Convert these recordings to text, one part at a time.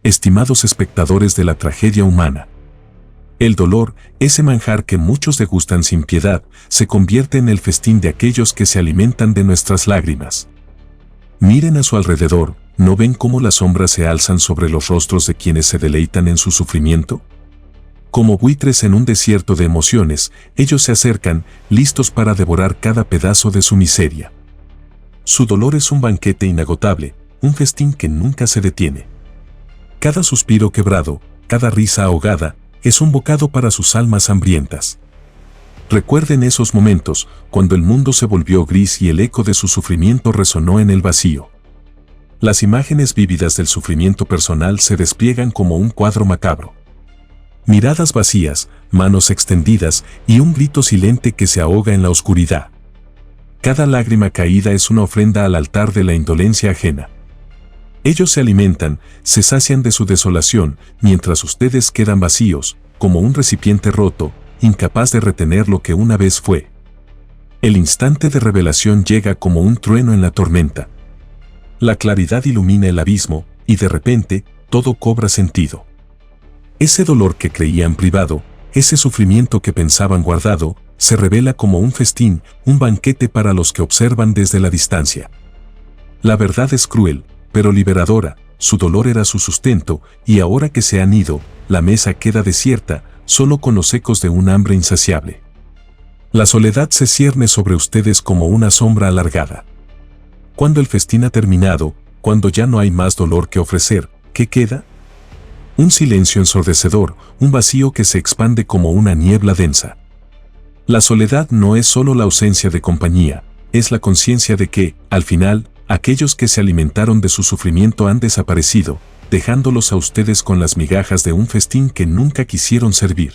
estimados espectadores de la tragedia humana. El dolor, ese manjar que muchos degustan sin piedad, se convierte en el festín de aquellos que se alimentan de nuestras lágrimas. Miren a su alrededor, ¿no ven cómo las sombras se alzan sobre los rostros de quienes se deleitan en su sufrimiento? Como buitres en un desierto de emociones, ellos se acercan, listos para devorar cada pedazo de su miseria. Su dolor es un banquete inagotable, un festín que nunca se detiene. Cada suspiro quebrado, cada risa ahogada, es un bocado para sus almas hambrientas. Recuerden esos momentos, cuando el mundo se volvió gris y el eco de su sufrimiento resonó en el vacío. Las imágenes vívidas del sufrimiento personal se despliegan como un cuadro macabro. Miradas vacías, manos extendidas y un grito silente que se ahoga en la oscuridad. Cada lágrima caída es una ofrenda al altar de la indolencia ajena. Ellos se alimentan, se sacian de su desolación, mientras ustedes quedan vacíos, como un recipiente roto, incapaz de retener lo que una vez fue. El instante de revelación llega como un trueno en la tormenta. La claridad ilumina el abismo, y de repente, todo cobra sentido. Ese dolor que creían privado, ese sufrimiento que pensaban guardado, se revela como un festín, un banquete para los que observan desde la distancia. La verdad es cruel, pero liberadora, su dolor era su sustento, y ahora que se han ido, la mesa queda desierta, solo con los ecos de un hambre insaciable. La soledad se cierne sobre ustedes como una sombra alargada. Cuando el festín ha terminado, cuando ya no hay más dolor que ofrecer, ¿qué queda? Un silencio ensordecedor, un vacío que se expande como una niebla densa. La soledad no es solo la ausencia de compañía, es la conciencia de que, al final, aquellos que se alimentaron de su sufrimiento han desaparecido, dejándolos a ustedes con las migajas de un festín que nunca quisieron servir.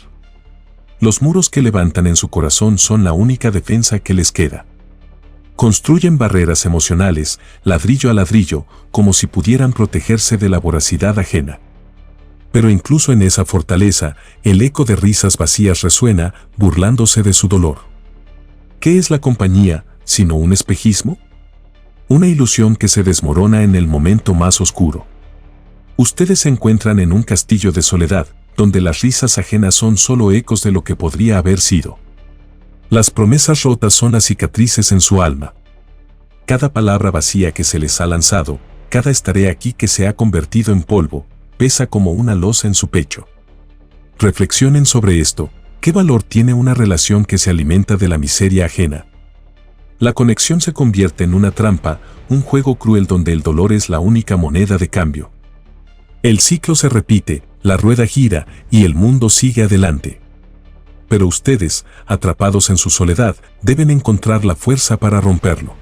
Los muros que levantan en su corazón son la única defensa que les queda. Construyen barreras emocionales, ladrillo a ladrillo, como si pudieran protegerse de la voracidad ajena. Pero incluso en esa fortaleza, el eco de risas vacías resuena, burlándose de su dolor. ¿Qué es la compañía, sino un espejismo? Una ilusión que se desmorona en el momento más oscuro. Ustedes se encuentran en un castillo de soledad, donde las risas ajenas son solo ecos de lo que podría haber sido. Las promesas rotas son las cicatrices en su alma. Cada palabra vacía que se les ha lanzado, cada estaré aquí que se ha convertido en polvo, pesa como una losa en su pecho. Reflexionen sobre esto. ¿Qué valor tiene una relación que se alimenta de la miseria ajena? La conexión se convierte en una trampa, un juego cruel donde el dolor es la única moneda de cambio. El ciclo se repite, la rueda gira y el mundo sigue adelante. Pero ustedes, atrapados en su soledad, deben encontrar la fuerza para romperlo.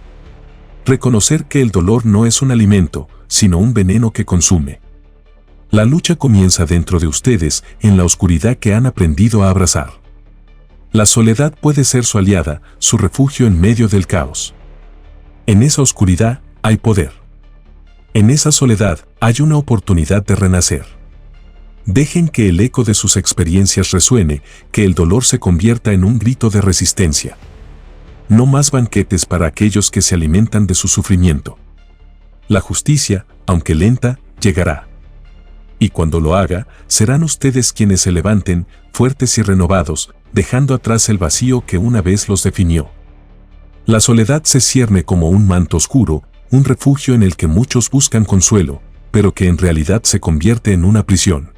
Reconocer que el dolor no es un alimento, sino un veneno que consume. La lucha comienza dentro de ustedes, en la oscuridad que han aprendido a abrazar. La soledad puede ser su aliada, su refugio en medio del caos. En esa oscuridad hay poder. En esa soledad hay una oportunidad de renacer. Dejen que el eco de sus experiencias resuene, que el dolor se convierta en un grito de resistencia. No más banquetes para aquellos que se alimentan de su sufrimiento. La justicia, aunque lenta, llegará. Y cuando lo haga, serán ustedes quienes se levanten, fuertes y renovados, dejando atrás el vacío que una vez los definió. La soledad se cierne como un manto oscuro, un refugio en el que muchos buscan consuelo, pero que en realidad se convierte en una prisión.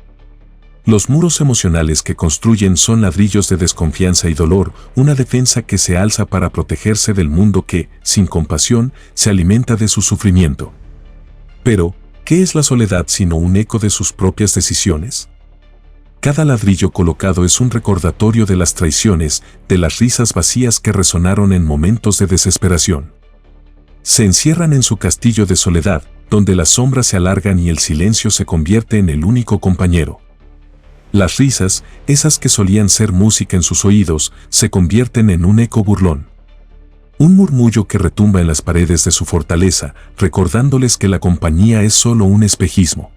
Los muros emocionales que construyen son ladrillos de desconfianza y dolor, una defensa que se alza para protegerse del mundo que, sin compasión, se alimenta de su sufrimiento. Pero, ¿qué es la soledad sino un eco de sus propias decisiones? Cada ladrillo colocado es un recordatorio de las traiciones, de las risas vacías que resonaron en momentos de desesperación. Se encierran en su castillo de soledad, donde las sombras se alargan y el silencio se convierte en el único compañero. Las risas, esas que solían ser música en sus oídos, se convierten en un eco burlón. Un murmullo que retumba en las paredes de su fortaleza, recordándoles que la compañía es solo un espejismo.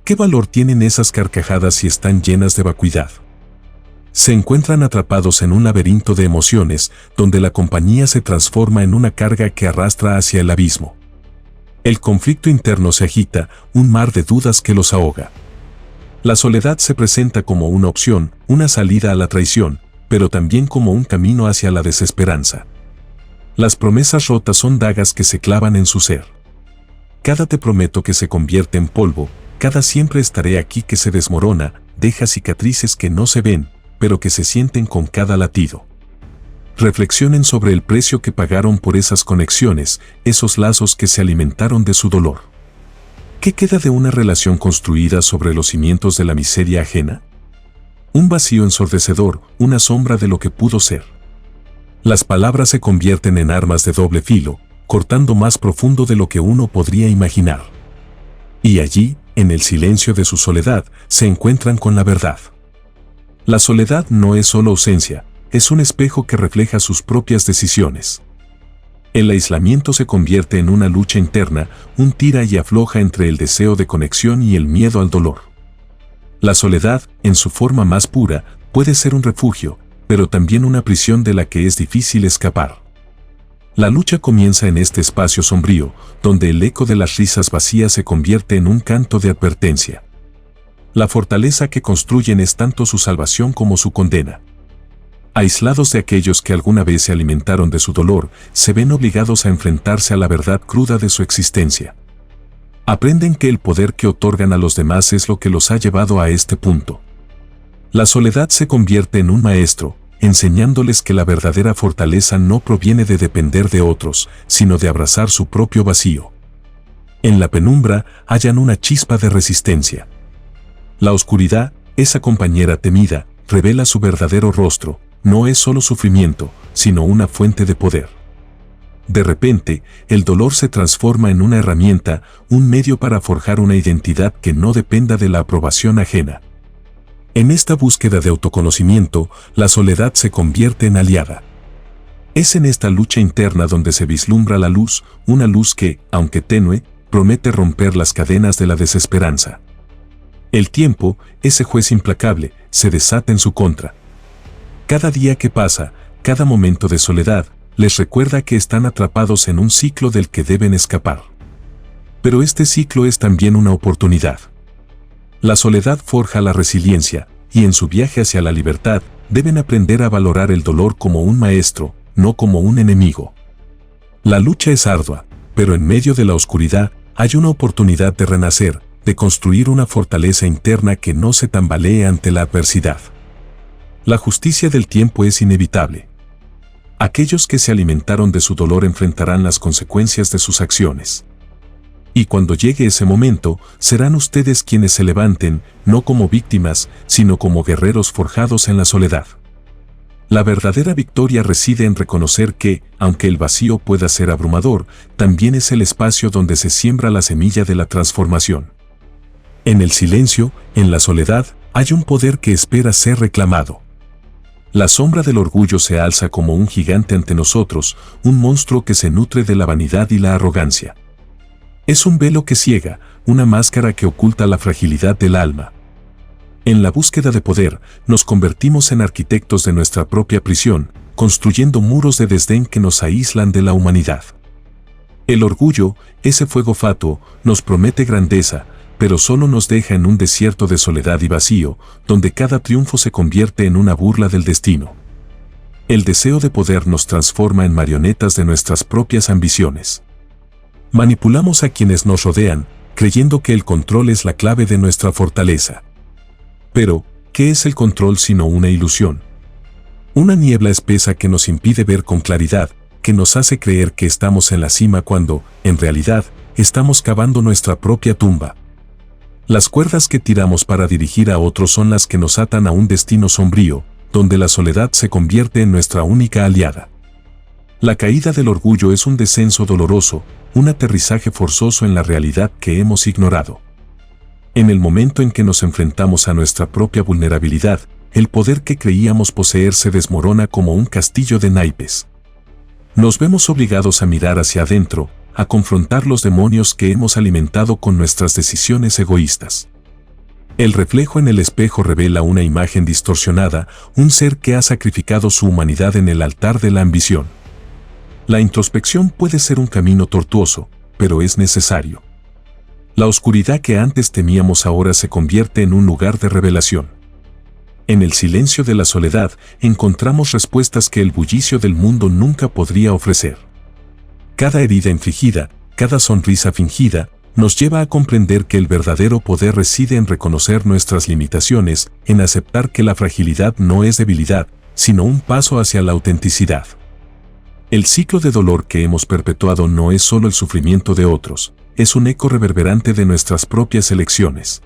¿Qué valor tienen esas carcajadas si están llenas de vacuidad? Se encuentran atrapados en un laberinto de emociones, donde la compañía se transforma en una carga que arrastra hacia el abismo. El conflicto interno se agita, un mar de dudas que los ahoga. La soledad se presenta como una opción, una salida a la traición, pero también como un camino hacia la desesperanza. Las promesas rotas son dagas que se clavan en su ser. Cada te prometo que se convierte en polvo, cada siempre estaré aquí que se desmorona, deja cicatrices que no se ven, pero que se sienten con cada latido. Reflexionen sobre el precio que pagaron por esas conexiones, esos lazos que se alimentaron de su dolor. ¿Qué queda de una relación construida sobre los cimientos de la miseria ajena? Un vacío ensordecedor, una sombra de lo que pudo ser. Las palabras se convierten en armas de doble filo, cortando más profundo de lo que uno podría imaginar. Y allí, en el silencio de su soledad, se encuentran con la verdad. La soledad no es solo ausencia, es un espejo que refleja sus propias decisiones. El aislamiento se convierte en una lucha interna, un tira y afloja entre el deseo de conexión y el miedo al dolor. La soledad, en su forma más pura, puede ser un refugio, pero también una prisión de la que es difícil escapar. La lucha comienza en este espacio sombrío, donde el eco de las risas vacías se convierte en un canto de advertencia. La fortaleza que construyen es tanto su salvación como su condena. Aislados de aquellos que alguna vez se alimentaron de su dolor, se ven obligados a enfrentarse a la verdad cruda de su existencia. Aprenden que el poder que otorgan a los demás es lo que los ha llevado a este punto. La soledad se convierte en un maestro, enseñándoles que la verdadera fortaleza no proviene de depender de otros, sino de abrazar su propio vacío. En la penumbra hallan una chispa de resistencia. La oscuridad, esa compañera temida, revela su verdadero rostro. No es solo sufrimiento, sino una fuente de poder. De repente, el dolor se transforma en una herramienta, un medio para forjar una identidad que no dependa de la aprobación ajena. En esta búsqueda de autoconocimiento, la soledad se convierte en aliada. Es en esta lucha interna donde se vislumbra la luz, una luz que, aunque tenue, promete romper las cadenas de la desesperanza. El tiempo, ese juez implacable, se desata en su contra. Cada día que pasa, cada momento de soledad, les recuerda que están atrapados en un ciclo del que deben escapar. Pero este ciclo es también una oportunidad. La soledad forja la resiliencia, y en su viaje hacia la libertad, deben aprender a valorar el dolor como un maestro, no como un enemigo. La lucha es ardua, pero en medio de la oscuridad, hay una oportunidad de renacer, de construir una fortaleza interna que no se tambalee ante la adversidad. La justicia del tiempo es inevitable. Aquellos que se alimentaron de su dolor enfrentarán las consecuencias de sus acciones. Y cuando llegue ese momento, serán ustedes quienes se levanten, no como víctimas, sino como guerreros forjados en la soledad. La verdadera victoria reside en reconocer que, aunque el vacío pueda ser abrumador, también es el espacio donde se siembra la semilla de la transformación. En el silencio, en la soledad, hay un poder que espera ser reclamado. La sombra del orgullo se alza como un gigante ante nosotros, un monstruo que se nutre de la vanidad y la arrogancia. Es un velo que ciega, una máscara que oculta la fragilidad del alma. En la búsqueda de poder, nos convertimos en arquitectos de nuestra propia prisión, construyendo muros de desdén que nos aíslan de la humanidad. El orgullo, ese fuego fatuo, nos promete grandeza, pero solo nos deja en un desierto de soledad y vacío, donde cada triunfo se convierte en una burla del destino. El deseo de poder nos transforma en marionetas de nuestras propias ambiciones. Manipulamos a quienes nos rodean, creyendo que el control es la clave de nuestra fortaleza. Pero, ¿qué es el control sino una ilusión? Una niebla espesa que nos impide ver con claridad, que nos hace creer que estamos en la cima cuando, en realidad, estamos cavando nuestra propia tumba. Las cuerdas que tiramos para dirigir a otros son las que nos atan a un destino sombrío, donde la soledad se convierte en nuestra única aliada. La caída del orgullo es un descenso doloroso, un aterrizaje forzoso en la realidad que hemos ignorado. En el momento en que nos enfrentamos a nuestra propia vulnerabilidad, el poder que creíamos poseer se desmorona como un castillo de naipes. Nos vemos obligados a mirar hacia adentro, a confrontar los demonios que hemos alimentado con nuestras decisiones egoístas. El reflejo en el espejo revela una imagen distorsionada, un ser que ha sacrificado su humanidad en el altar de la ambición. La introspección puede ser un camino tortuoso, pero es necesario. La oscuridad que antes temíamos ahora se convierte en un lugar de revelación. En el silencio de la soledad encontramos respuestas que el bullicio del mundo nunca podría ofrecer. Cada herida infligida, cada sonrisa fingida, nos lleva a comprender que el verdadero poder reside en reconocer nuestras limitaciones, en aceptar que la fragilidad no es debilidad, sino un paso hacia la autenticidad. El ciclo de dolor que hemos perpetuado no es solo el sufrimiento de otros, es un eco reverberante de nuestras propias elecciones.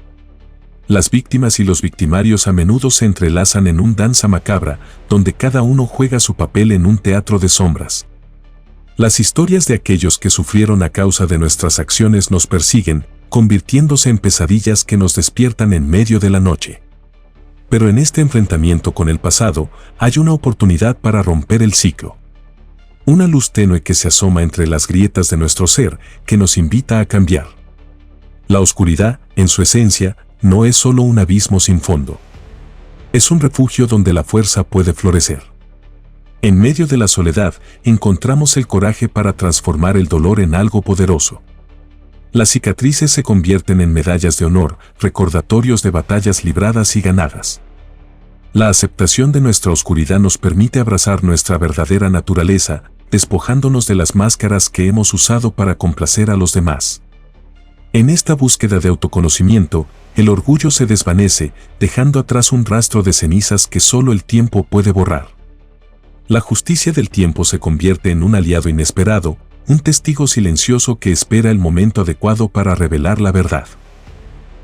Las víctimas y los victimarios a menudo se entrelazan en una danza macabra, donde cada uno juega su papel en un teatro de sombras. Las historias de aquellos que sufrieron a causa de nuestras acciones nos persiguen, convirtiéndose en pesadillas que nos despiertan en medio de la noche. Pero en este enfrentamiento con el pasado, hay una oportunidad para romper el ciclo. Una luz tenue que se asoma entre las grietas de nuestro ser, que nos invita a cambiar. La oscuridad, en su esencia, no es solo un abismo sin fondo. Es un refugio donde la fuerza puede florecer. En medio de la soledad, encontramos el coraje para transformar el dolor en algo poderoso. Las cicatrices se convierten en medallas de honor, recordatorios de batallas libradas y ganadas. La aceptación de nuestra oscuridad nos permite abrazar nuestra verdadera naturaleza, despojándonos de las máscaras que hemos usado para complacer a los demás. En esta búsqueda de autoconocimiento, el orgullo se desvanece, dejando atrás un rastro de cenizas que solo el tiempo puede borrar. La justicia del tiempo se convierte en un aliado inesperado, un testigo silencioso que espera el momento adecuado para revelar la verdad.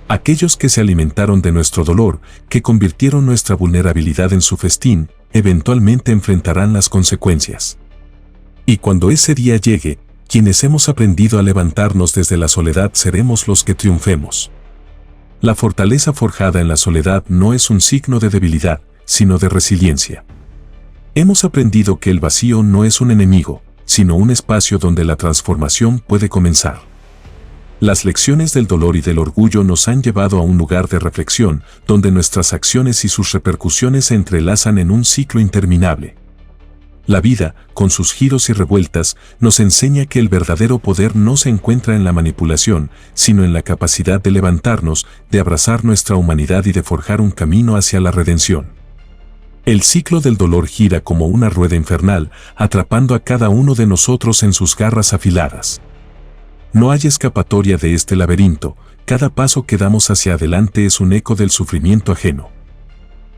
Aquellos que se alimentaron de nuestro dolor, que convirtieron nuestra vulnerabilidad en su festín, eventualmente enfrentarán las consecuencias. Y cuando ese día llegue, quienes hemos aprendido a levantarnos desde la soledad seremos los que triunfemos. La fortaleza forjada en la soledad no es un signo de debilidad, sino de resiliencia. Hemos aprendido que el vacío no es un enemigo, sino un espacio donde la transformación puede comenzar. Las lecciones del dolor y del orgullo nos han llevado a un lugar de reflexión, donde nuestras acciones y sus repercusiones se entrelazan en un ciclo interminable. La vida, con sus giros y revueltas, nos enseña que el verdadero poder no se encuentra en la manipulación, sino en la capacidad de levantarnos, de abrazar nuestra humanidad y de forjar un camino hacia la redención. El ciclo del dolor gira como una rueda infernal, atrapando a cada uno de nosotros en sus garras afiladas. No hay escapatoria de este laberinto, cada paso que damos hacia adelante es un eco del sufrimiento ajeno.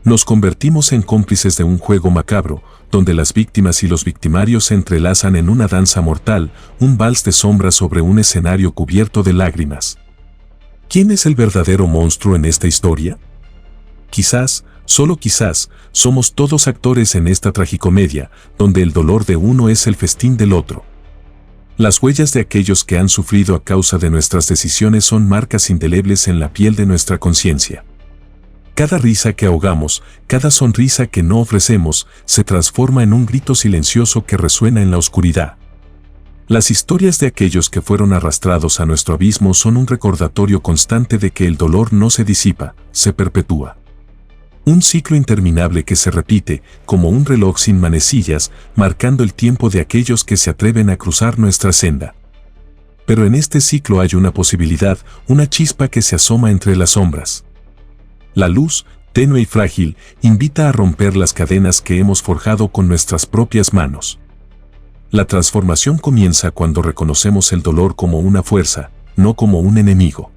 Nos convertimos en cómplices de un juego macabro, donde las víctimas y los victimarios se entrelazan en una danza mortal, un vals de sombras sobre un escenario cubierto de lágrimas. ¿Quién es el verdadero monstruo en esta historia? Quizás, solo quizás, somos todos actores en esta tragicomedia, donde el dolor de uno es el festín del otro. Las huellas de aquellos que han sufrido a causa de nuestras decisiones son marcas indelebles en la piel de nuestra conciencia. Cada risa que ahogamos, cada sonrisa que no ofrecemos, se transforma en un grito silencioso que resuena en la oscuridad. Las historias de aquellos que fueron arrastrados a nuestro abismo son un recordatorio constante de que el dolor no se disipa, se perpetúa. Un ciclo interminable que se repite, como un reloj sin manecillas, marcando el tiempo de aquellos que se atreven a cruzar nuestra senda. Pero en este ciclo hay una posibilidad, una chispa que se asoma entre las sombras. La luz, tenue y frágil, invita a romper las cadenas que hemos forjado con nuestras propias manos. La transformación comienza cuando reconocemos el dolor como una fuerza, no como un enemigo.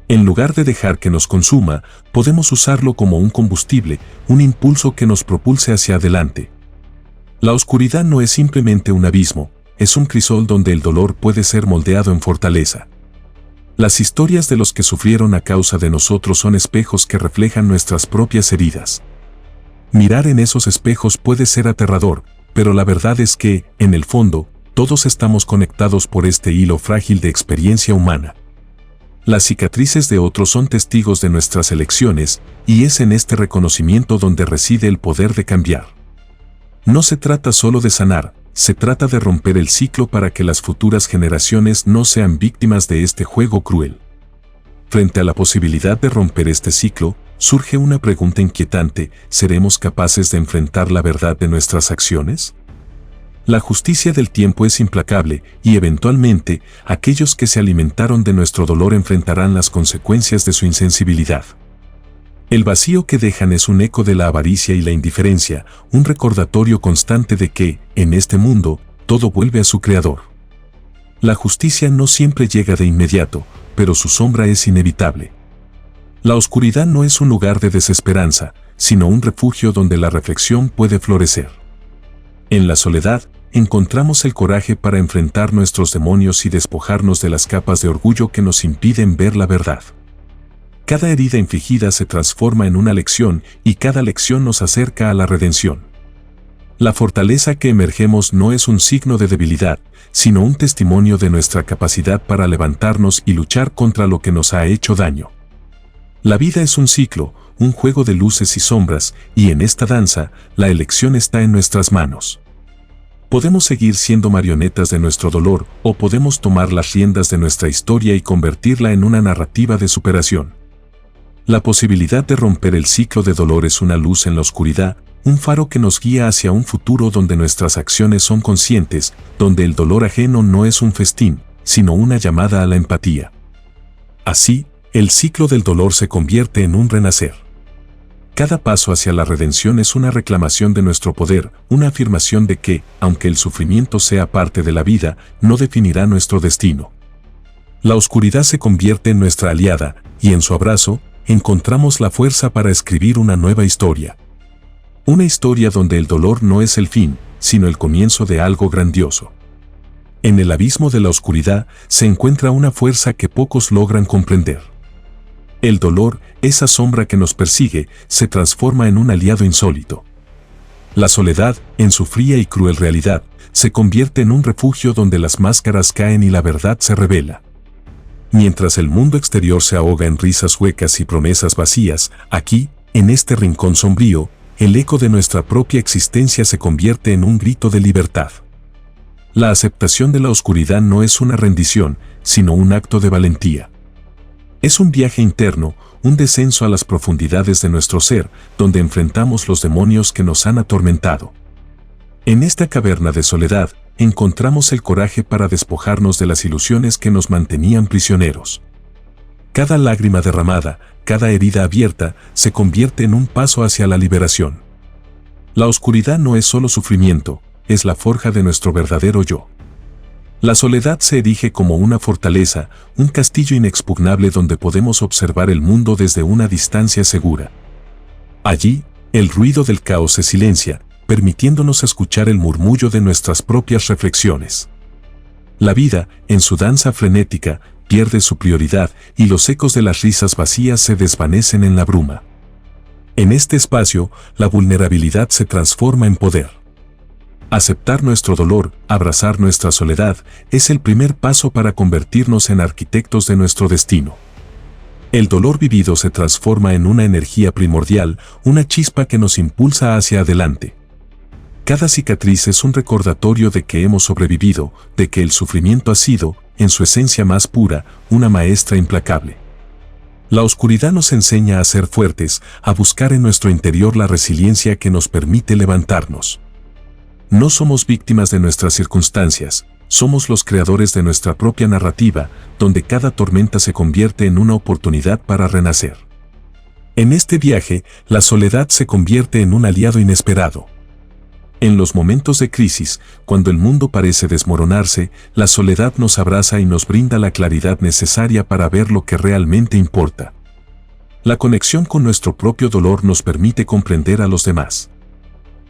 En lugar de dejar que nos consuma, podemos usarlo como un combustible, un impulso que nos propulse hacia adelante. La oscuridad no es simplemente un abismo, es un crisol donde el dolor puede ser moldeado en fortaleza. Las historias de los que sufrieron a causa de nosotros son espejos que reflejan nuestras propias heridas. Mirar en esos espejos puede ser aterrador, pero la verdad es que, en el fondo, todos estamos conectados por este hilo frágil de experiencia humana. Las cicatrices de otros son testigos de nuestras elecciones, y es en este reconocimiento donde reside el poder de cambiar. No se trata solo de sanar, se trata de romper el ciclo para que las futuras generaciones no sean víctimas de este juego cruel. Frente a la posibilidad de romper este ciclo, surge una pregunta inquietante: ¿seremos capaces de enfrentar la verdad de nuestras acciones? La justicia del tiempo es implacable y eventualmente aquellos que se alimentaron de nuestro dolor enfrentarán las consecuencias de su insensibilidad. El vacío que dejan es un eco de la avaricia y la indiferencia, un recordatorio constante de que, en este mundo, todo vuelve a su creador. La justicia no siempre llega de inmediato, pero su sombra es inevitable. La oscuridad no es un lugar de desesperanza, sino un refugio donde la reflexión puede florecer. En la soledad, encontramos el coraje para enfrentar nuestros demonios y despojarnos de las capas de orgullo que nos impiden ver la verdad. Cada herida infligida se transforma en una lección y cada lección nos acerca a la redención. La fortaleza que emergemos no es un signo de debilidad, sino un testimonio de nuestra capacidad para levantarnos y luchar contra lo que nos ha hecho daño. La vida es un ciclo, un juego de luces y sombras, y en esta danza, la elección está en nuestras manos. Podemos seguir siendo marionetas de nuestro dolor, o podemos tomar las riendas de nuestra historia y convertirla en una narrativa de superación. La posibilidad de romper el ciclo de dolor es una luz en la oscuridad, un faro que nos guía hacia un futuro donde nuestras acciones son conscientes, donde el dolor ajeno no es un festín, sino una llamada a la empatía. Así, el ciclo del dolor se convierte en un renacer. Cada paso hacia la redención es una reclamación de nuestro poder, una afirmación de que, aunque el sufrimiento sea parte de la vida, no definirá nuestro destino. La oscuridad se convierte en nuestra aliada, y en su abrazo, encontramos la fuerza para escribir una nueva historia. Una historia donde el dolor no es el fin, sino el comienzo de algo grandioso. En el abismo de la oscuridad se encuentra una fuerza que pocos logran comprender. El dolor, esa sombra que nos persigue, se transforma en un aliado insólito. La soledad, en su fría y cruel realidad, se convierte en un refugio donde las máscaras caen y la verdad se revela. Mientras el mundo exterior se ahoga en risas huecas y promesas vacías, aquí, en este rincón sombrío, el eco de nuestra propia existencia se convierte en un grito de libertad. La aceptación de la oscuridad no es una rendición, sino un acto de valentía. Es un viaje interno, un descenso a las profundidades de nuestro ser, donde enfrentamos los demonios que nos han atormentado. En esta caverna de soledad, encontramos el coraje para despojarnos de las ilusiones que nos mantenían prisioneros. Cada lágrima derramada, cada herida abierta, se convierte en un paso hacia la liberación. La oscuridad no es solo sufrimiento, es la forja de nuestro verdadero yo. La soledad se erige como una fortaleza, un castillo inexpugnable donde podemos observar el mundo desde una distancia segura. Allí, el ruido del caos se silencia, permitiéndonos escuchar el murmullo de nuestras propias reflexiones. La vida, en su danza frenética, pierde su prioridad y los ecos de las risas vacías se desvanecen en la bruma. En este espacio, la vulnerabilidad se transforma en poder. Aceptar nuestro dolor, abrazar nuestra soledad, es el primer paso para convertirnos en arquitectos de nuestro destino. El dolor vivido se transforma en una energía primordial, una chispa que nos impulsa hacia adelante. Cada cicatriz es un recordatorio de que hemos sobrevivido, de que el sufrimiento ha sido, en su esencia más pura, una maestra implacable. La oscuridad nos enseña a ser fuertes, a buscar en nuestro interior la resiliencia que nos permite levantarnos. No somos víctimas de nuestras circunstancias, somos los creadores de nuestra propia narrativa, donde cada tormenta se convierte en una oportunidad para renacer. En este viaje, la soledad se convierte en un aliado inesperado. En los momentos de crisis, cuando el mundo parece desmoronarse, la soledad nos abraza y nos brinda la claridad necesaria para ver lo que realmente importa. La conexión con nuestro propio dolor nos permite comprender a los demás.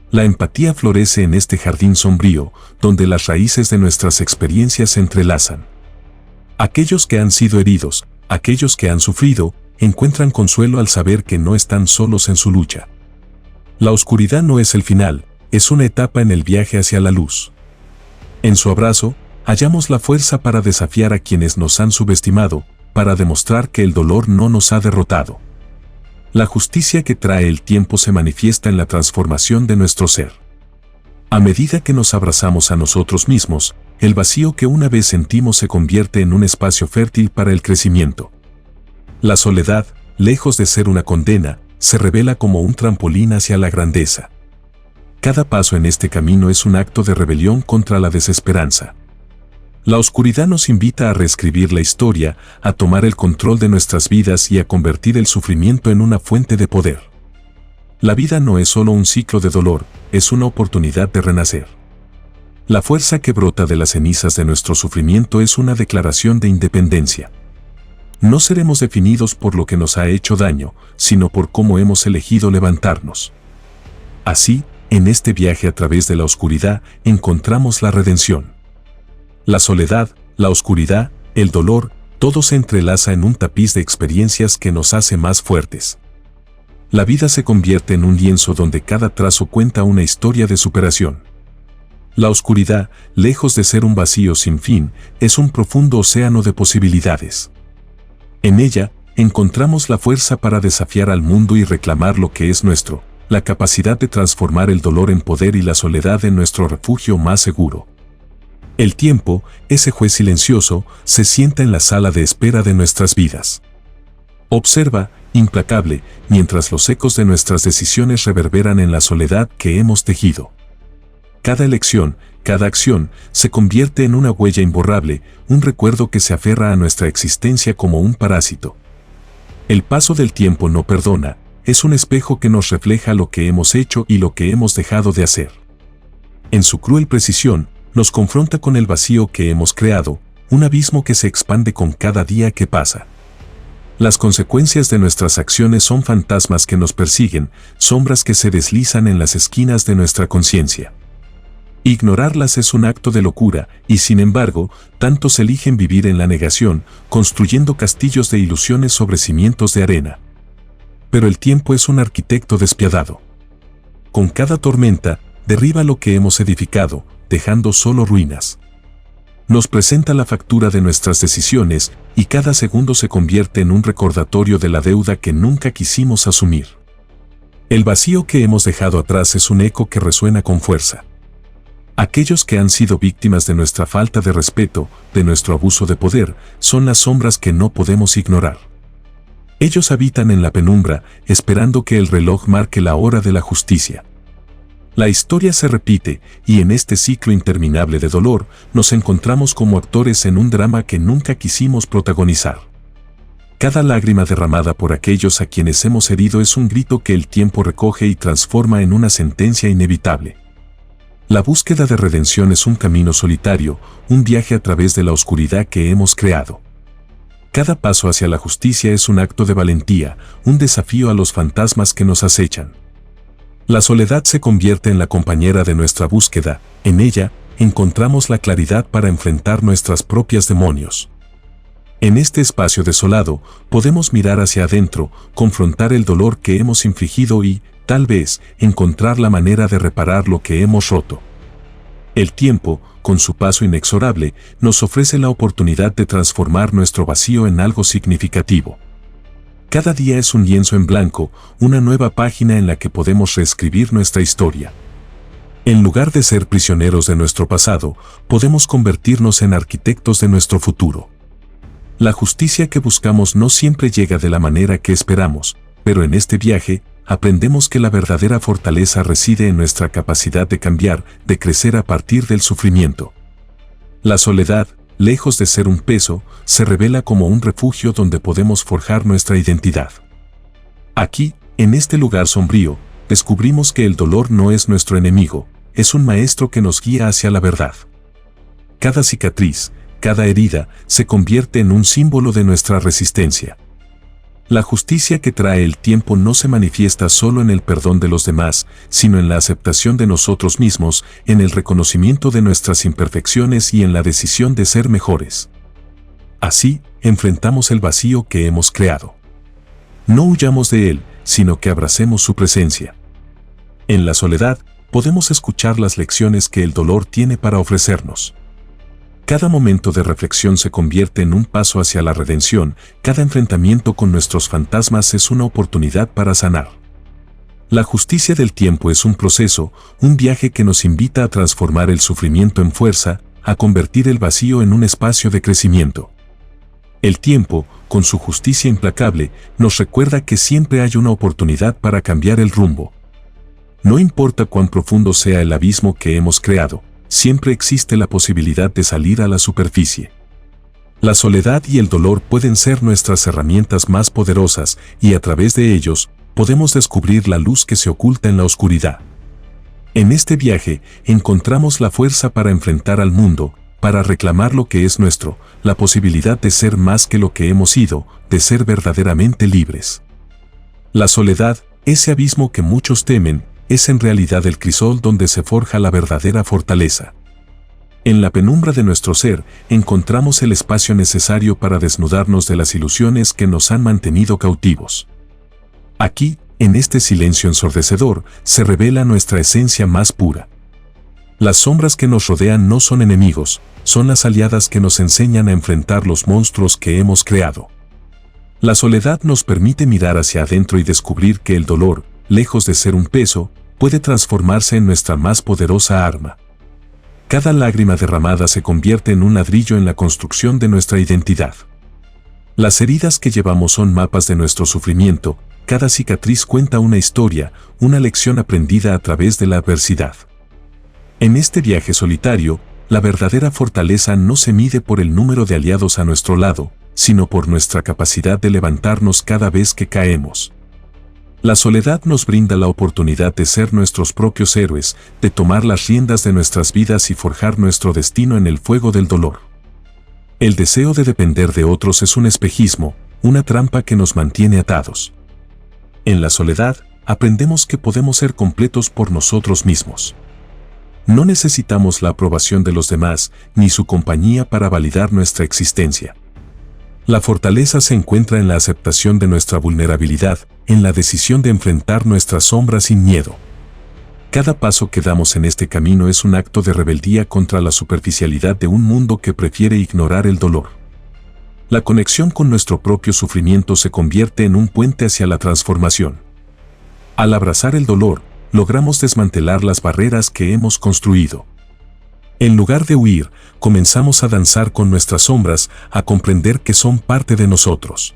La empatía florece en este jardín sombrío, donde las raíces de nuestras experiencias se entrelazan. Aquellos que han sido heridos, aquellos que han sufrido, encuentran consuelo al saber que no están solos en su lucha. La oscuridad no es el final, es una etapa en el viaje hacia la luz. En su abrazo, hallamos la fuerza para desafiar a quienes nos han subestimado, para demostrar que el dolor no nos ha derrotado. La justicia que trae el tiempo se manifiesta en la transformación de nuestro ser. A medida que nos abrazamos a nosotros mismos, el vacío que una vez sentimos se convierte en un espacio fértil para el crecimiento. La soledad, lejos de ser una condena, se revela como un trampolín hacia la grandeza. Cada paso en este camino es un acto de rebelión contra la desesperanza. La oscuridad nos invita a reescribir la historia, a tomar el control de nuestras vidas y a convertir el sufrimiento en una fuente de poder. La vida no es solo un ciclo de dolor, es una oportunidad de renacer. La fuerza que brota de las cenizas de nuestro sufrimiento es una declaración de independencia. No seremos definidos por lo que nos ha hecho daño, sino por cómo hemos elegido levantarnos. Así, en este viaje a través de la oscuridad, encontramos la redención. La soledad, la oscuridad, el dolor, todo se entrelaza en un tapiz de experiencias que nos hace más fuertes. La vida se convierte en un lienzo donde cada trazo cuenta una historia de superación. La oscuridad, lejos de ser un vacío sin fin, es un profundo océano de posibilidades. En ella, encontramos la fuerza para desafiar al mundo y reclamar lo que es nuestro, la capacidad de transformar el dolor en poder y la soledad en nuestro refugio más seguro. El tiempo, ese juez silencioso, se sienta en la sala de espera de nuestras vidas. Observa, implacable, mientras los ecos de nuestras decisiones reverberan en la soledad que hemos tejido. Cada elección, cada acción, se convierte en una huella imborrable, un recuerdo que se aferra a nuestra existencia como un parásito. El paso del tiempo no perdona, es un espejo que nos refleja lo que hemos hecho y lo que hemos dejado de hacer. En su cruel precisión, nos confronta con el vacío que hemos creado, un abismo que se expande con cada día que pasa. Las consecuencias de nuestras acciones son fantasmas que nos persiguen, sombras que se deslizan en las esquinas de nuestra conciencia. Ignorarlas es un acto de locura, y sin embargo, tantos eligen vivir en la negación, construyendo castillos de ilusiones sobre cimientos de arena. Pero el tiempo es un arquitecto despiadado. Con cada tormenta, derriba lo que hemos edificado, dejando solo ruinas. Nos presenta la factura de nuestras decisiones y cada segundo se convierte en un recordatorio de la deuda que nunca quisimos asumir. El vacío que hemos dejado atrás es un eco que resuena con fuerza. Aquellos que han sido víctimas de nuestra falta de respeto, de nuestro abuso de poder, son las sombras que no podemos ignorar. Ellos habitan en la penumbra, esperando que el reloj marque la hora de la justicia. La historia se repite, y en este ciclo interminable de dolor, nos encontramos como actores en un drama que nunca quisimos protagonizar. Cada lágrima derramada por aquellos a quienes hemos herido es un grito que el tiempo recoge y transforma en una sentencia inevitable. La búsqueda de redención es un camino solitario, un viaje a través de la oscuridad que hemos creado. Cada paso hacia la justicia es un acto de valentía, un desafío a los fantasmas que nos acechan. La soledad se convierte en la compañera de nuestra búsqueda, en ella encontramos la claridad para enfrentar nuestras propias demonios. En este espacio desolado, podemos mirar hacia adentro, confrontar el dolor que hemos infligido y, tal vez, encontrar la manera de reparar lo que hemos roto. El tiempo, con su paso inexorable, nos ofrece la oportunidad de transformar nuestro vacío en algo significativo. Cada día es un lienzo en blanco, una nueva página en la que podemos reescribir nuestra historia. En lugar de ser prisioneros de nuestro pasado, podemos convertirnos en arquitectos de nuestro futuro. La justicia que buscamos no siempre llega de la manera que esperamos, pero en este viaje, aprendemos que la verdadera fortaleza reside en nuestra capacidad de cambiar, de crecer a partir del sufrimiento. La soledad, lejos de ser un peso, se revela como un refugio donde podemos forjar nuestra identidad. Aquí, en este lugar sombrío, descubrimos que el dolor no es nuestro enemigo, es un maestro que nos guía hacia la verdad. Cada cicatriz, cada herida, se convierte en un símbolo de nuestra resistencia. La justicia que trae el tiempo no se manifiesta solo en el perdón de los demás, sino en la aceptación de nosotros mismos, en el reconocimiento de nuestras imperfecciones y en la decisión de ser mejores. Así, enfrentamos el vacío que hemos creado. No huyamos de él, sino que abracemos su presencia. En la soledad, podemos escuchar las lecciones que el dolor tiene para ofrecernos. Cada momento de reflexión se convierte en un paso hacia la redención, cada enfrentamiento con nuestros fantasmas es una oportunidad para sanar. La justicia del tiempo es un proceso, un viaje que nos invita a transformar el sufrimiento en fuerza, a convertir el vacío en un espacio de crecimiento. El tiempo, con su justicia implacable, nos recuerda que siempre hay una oportunidad para cambiar el rumbo. No importa cuán profundo sea el abismo que hemos creado, siempre existe la posibilidad de salir a la superficie. La soledad y el dolor pueden ser nuestras herramientas más poderosas y a través de ellos podemos descubrir la luz que se oculta en la oscuridad. En este viaje encontramos la fuerza para enfrentar al mundo, para reclamar lo que es nuestro, la posibilidad de ser más que lo que hemos sido, de ser verdaderamente libres. La soledad, ese abismo que muchos temen, es en realidad el crisol donde se forja la verdadera fortaleza. En la penumbra de nuestro ser encontramos el espacio necesario para desnudarnos de las ilusiones que nos han mantenido cautivos. Aquí, en este silencio ensordecedor, se revela nuestra esencia más pura. Las sombras que nos rodean no son enemigos, son las aliadas que nos enseñan a enfrentar los monstruos que hemos creado. La soledad nos permite mirar hacia adentro y descubrir que el dolor, lejos de ser un peso, puede transformarse en nuestra más poderosa arma. Cada lágrima derramada se convierte en un ladrillo en la construcción de nuestra identidad. Las heridas que llevamos son mapas de nuestro sufrimiento, cada cicatriz cuenta una historia, una lección aprendida a través de la adversidad. En este viaje solitario, la verdadera fortaleza no se mide por el número de aliados a nuestro lado, sino por nuestra capacidad de levantarnos cada vez que caemos. La soledad nos brinda la oportunidad de ser nuestros propios héroes, de tomar las riendas de nuestras vidas y forjar nuestro destino en el fuego del dolor. El deseo de depender de otros es un espejismo, una trampa que nos mantiene atados. En la soledad, aprendemos que podemos ser completos por nosotros mismos. No necesitamos la aprobación de los demás, ni su compañía para validar nuestra existencia. La fortaleza se encuentra en la aceptación de nuestra vulnerabilidad, en la decisión de enfrentar nuestras sombras sin miedo. Cada paso que damos en este camino es un acto de rebeldía contra la superficialidad de un mundo que prefiere ignorar el dolor. La conexión con nuestro propio sufrimiento se convierte en un puente hacia la transformación. Al abrazar el dolor, logramos desmantelar las barreras que hemos construido. En lugar de huir, comenzamos a danzar con nuestras sombras, a comprender que son parte de nosotros.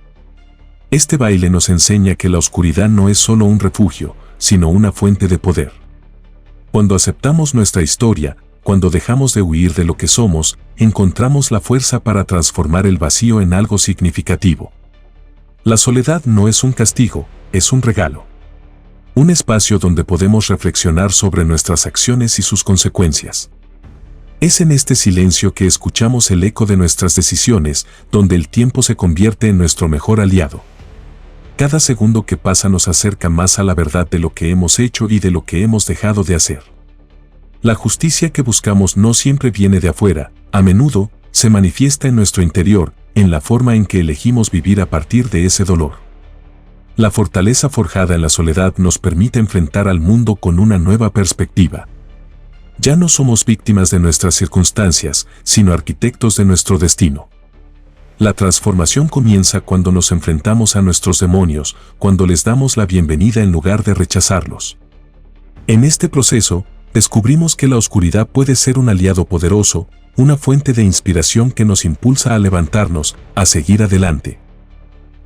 Este baile nos enseña que la oscuridad no es solo un refugio, sino una fuente de poder. Cuando aceptamos nuestra historia, cuando dejamos de huir de lo que somos, encontramos la fuerza para transformar el vacío en algo significativo. La soledad no es un castigo, es un regalo. Un espacio donde podemos reflexionar sobre nuestras acciones y sus consecuencias. Es en este silencio que escuchamos el eco de nuestras decisiones, donde el tiempo se convierte en nuestro mejor aliado. Cada segundo que pasa nos acerca más a la verdad de lo que hemos hecho y de lo que hemos dejado de hacer. La justicia que buscamos no siempre viene de afuera, a menudo se manifiesta en nuestro interior, en la forma en que elegimos vivir a partir de ese dolor. La fortaleza forjada en la soledad nos permite enfrentar al mundo con una nueva perspectiva. Ya no somos víctimas de nuestras circunstancias, sino arquitectos de nuestro destino. La transformación comienza cuando nos enfrentamos a nuestros demonios, cuando les damos la bienvenida en lugar de rechazarlos. En este proceso, descubrimos que la oscuridad puede ser un aliado poderoso, una fuente de inspiración que nos impulsa a levantarnos, a seguir adelante.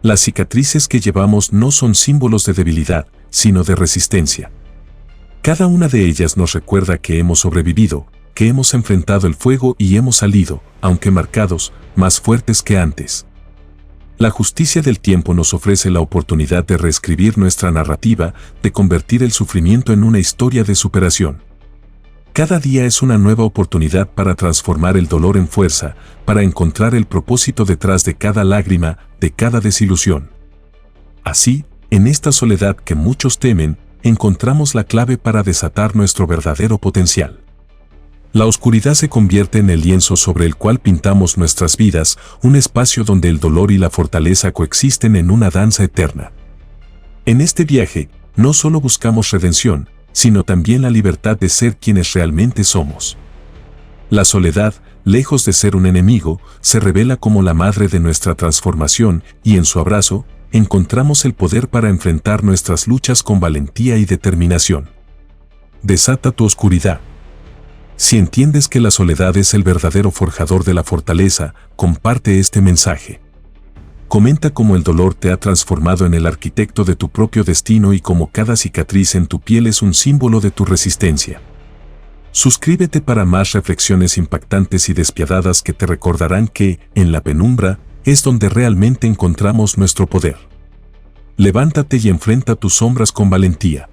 Las cicatrices que llevamos no son símbolos de debilidad, sino de resistencia. Cada una de ellas nos recuerda que hemos sobrevivido, que hemos enfrentado el fuego y hemos salido, aunque marcados, más fuertes que antes. La justicia del tiempo nos ofrece la oportunidad de reescribir nuestra narrativa, de convertir el sufrimiento en una historia de superación. Cada día es una nueva oportunidad para transformar el dolor en fuerza, para encontrar el propósito detrás de cada lágrima, de cada desilusión. Así, en esta soledad que muchos temen, encontramos la clave para desatar nuestro verdadero potencial. La oscuridad se convierte en el lienzo sobre el cual pintamos nuestras vidas, un espacio donde el dolor y la fortaleza coexisten en una danza eterna. En este viaje, no solo buscamos redención, sino también la libertad de ser quienes realmente somos. La soledad, lejos de ser un enemigo, se revela como la madre de nuestra transformación y en su abrazo, encontramos el poder para enfrentar nuestras luchas con valentía y determinación. Desata tu oscuridad. Si entiendes que la soledad es el verdadero forjador de la fortaleza, comparte este mensaje. Comenta cómo el dolor te ha transformado en el arquitecto de tu propio destino y cómo cada cicatriz en tu piel es un símbolo de tu resistencia. Suscríbete para más reflexiones impactantes y despiadadas que te recordarán que, en la penumbra, es donde realmente encontramos nuestro poder. Levántate y enfrenta tus sombras con valentía.